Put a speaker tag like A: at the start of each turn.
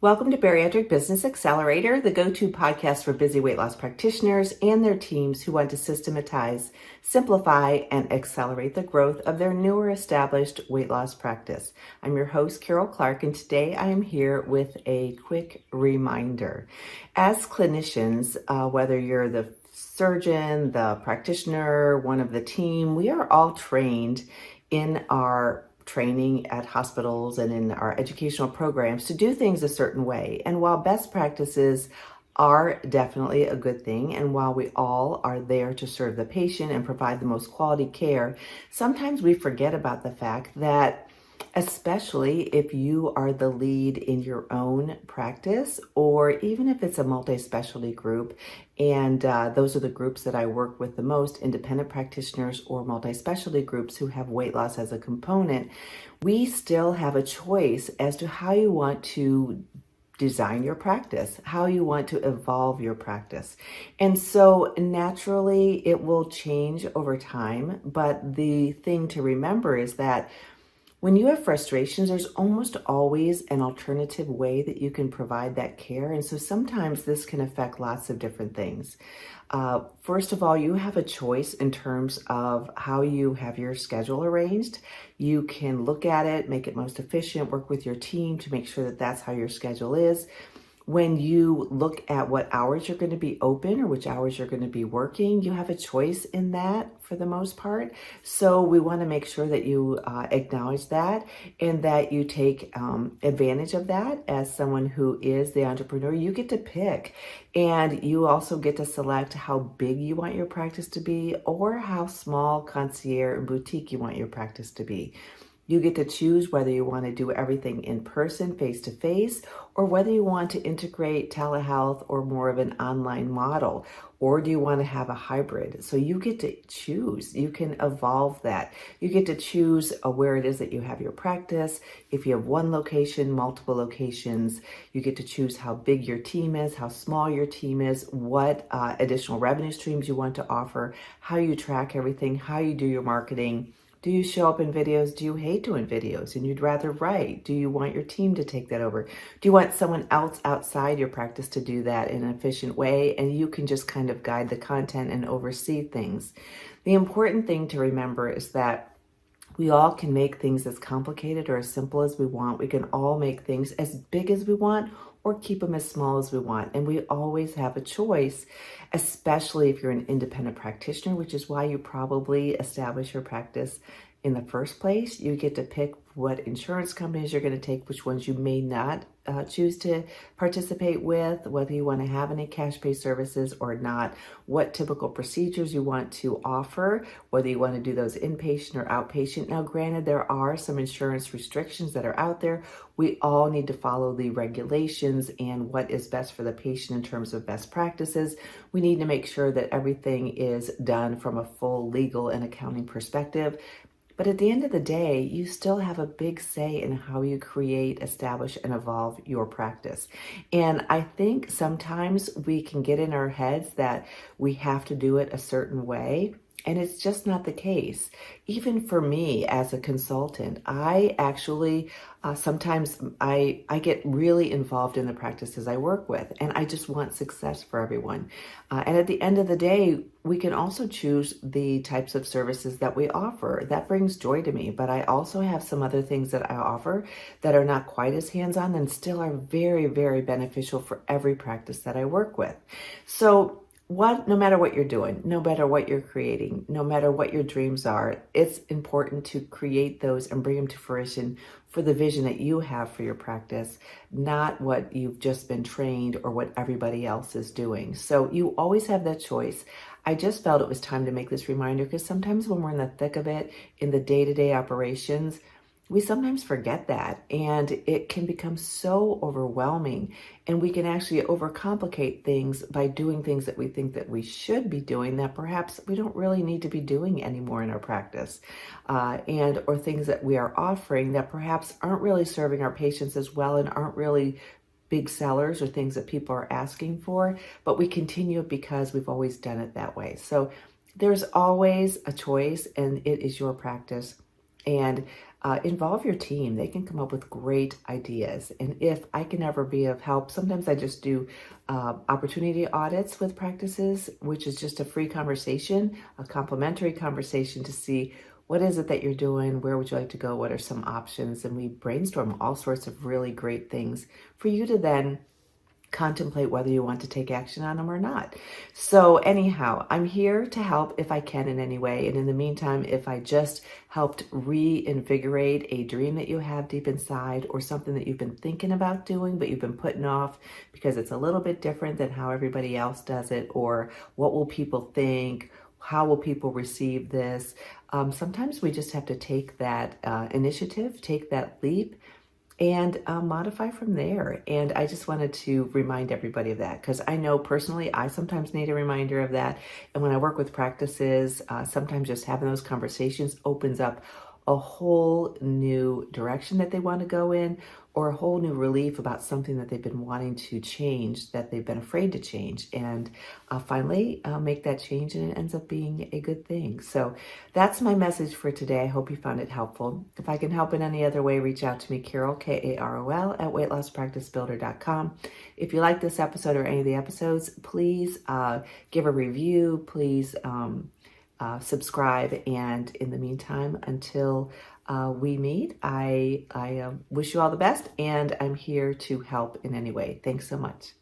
A: Welcome to Bariatric Business Accelerator, the go-to podcast for busy weight loss practitioners and their teams who want to systematize, simplify, and accelerate the growth of their newer established weight loss practice. I'm your host, Carol Clark, and today I am here with a quick reminder. As clinicians, whether you're the surgeon, the practitioner, one of the team, we are all trained in our training at hospitals and in our educational programs to do things a certain way. And while best practices are definitely a good thing, and while we all are there to serve the patient and provide the most quality care, sometimes we forget about the fact that especially if you are the lead in your own practice, or even if it's a multi-specialty group, and those are the groups that I work with the most, independent practitioners or multi-specialty groups who have weight loss as a component, we still have a choice as to how you want to design your practice, how you want to evolve your practice. And so naturally it will change over time, but the thing to remember is that when you have frustrations, there's almost always an alternative way that you can provide that care. And so sometimes this can affect lots of different things. First of all, you have a choice in terms of how you have your schedule arranged. You can look at it, make it most efficient, work with your team to make sure that that's how your schedule is. When you look at what hours you're going to be open or which hours you're going to be working, you have a choice in that for the most part. So we want to make sure that you acknowledge that and that you take advantage of that as someone who is the entrepreneur. You get to pick, and you also get to select how big you want your practice to be or how small, concierge, and boutique you want your practice to be. You get to choose whether you want to do everything in person, face-to-face, or whether you want to integrate telehealth or more of an online model, or do you want to have a hybrid? So you get to choose. You can evolve that. You get to choose where it is that you have your practice. If you have one location, multiple locations, you get to choose how big your team is, how small your team is, what additional revenue streams you want to offer, how you track everything, how you do your marketing. Do you show up in videos? Do you hate doing videos and you'd rather write? Do you want your team to take that over? Do you want someone else outside your practice to do that in an efficient way and you can just kind of guide the content and oversee things? The important thing to remember is that we all can make things as complicated or as simple as we want. We can all make things as big as we want or keep them as small as we want. And we always have a choice, especially if you're an independent practitioner, which is why you probably establish your practice in the first place. You get to pick what insurance companies you're going to take, which ones you may not choose to participate with, whether you want to have any cash pay services or not, what typical procedures you want to offer, whether you want to do those inpatient or outpatient. Now, granted, there are some insurance restrictions that are out there. We all need to follow the regulations and what is best for the patient in terms of best practices. We need to make sure that everything is done from a full legal and accounting perspective. But at the end of the day, you still have a big say in how you create, establish, and evolve your practice. And I think sometimes we can get in our heads that we have to do it a certain way. And it's just not the case. Even for me as a consultant, I actually sometimes I get really involved in the practices I work with, and I just want success for everyone. And at the end of the day, we can also choose the types of services that we offer. That brings joy to me, but I also have some other things that I offer that are not quite as hands-on and still are very, very beneficial for every practice that I work with. So no matter what you're doing, no matter what you're creating, no matter what your dreams are, it's important to create those and bring them to fruition for the vision that you have for your practice, not what you've just been trained or what everybody else is doing. So you always have that choice. I just felt it was time to make this reminder because sometimes when we're in the thick of it, in the day-to-day operations, we sometimes forget that, and it can become so overwhelming, and we can actually overcomplicate things by doing things that we think that we should be doing that perhaps we don't really need to be doing anymore in our practice, or things that we are offering that perhaps aren't really serving our patients as well and aren't really big sellers or things that people are asking for, but we continue it because we've always done it that way. So there's always a choice, and it is your practice. and involve your team. They can come up with great ideas. And if I can ever be of help, sometimes I just do opportunity audits with practices, which is just a free conversation, a complimentary conversation to see what is it that you're doing, where would you like to go, what are some options, and we brainstorm all sorts of really great things for you to then contemplate whether you want to take action on them or not. So anyhow, I'm here to help if I can in any way. And in the meantime, if I just helped reinvigorate a dream that you have deep inside or something that you've been thinking about doing, but you've been putting off because it's a little bit different than how everybody else does it, or what will people think? How will people receive this? Sometimes we just have to take that initiative, take that leap, and modify from there. And I just wanted to remind everybody of that because I know personally I sometimes need a reminder of that. And when I work with practices, sometimes just having those conversations opens up a whole new direction that they want to go in, or a whole new relief about something that they've been wanting to change, that they've been afraid to change, and finally make that change, and it ends up being a good thing. So that's my message for today. I hope you found it helpful. If I can help in any other way, reach out to me, Carol, Karol, at weightlosspracticebuilder.com. If you like this episode or any of the episodes, please give a review. Please subscribe. And in the meantime, until we meet, I wish you all the best, and I'm here to help in any way. Thanks so much.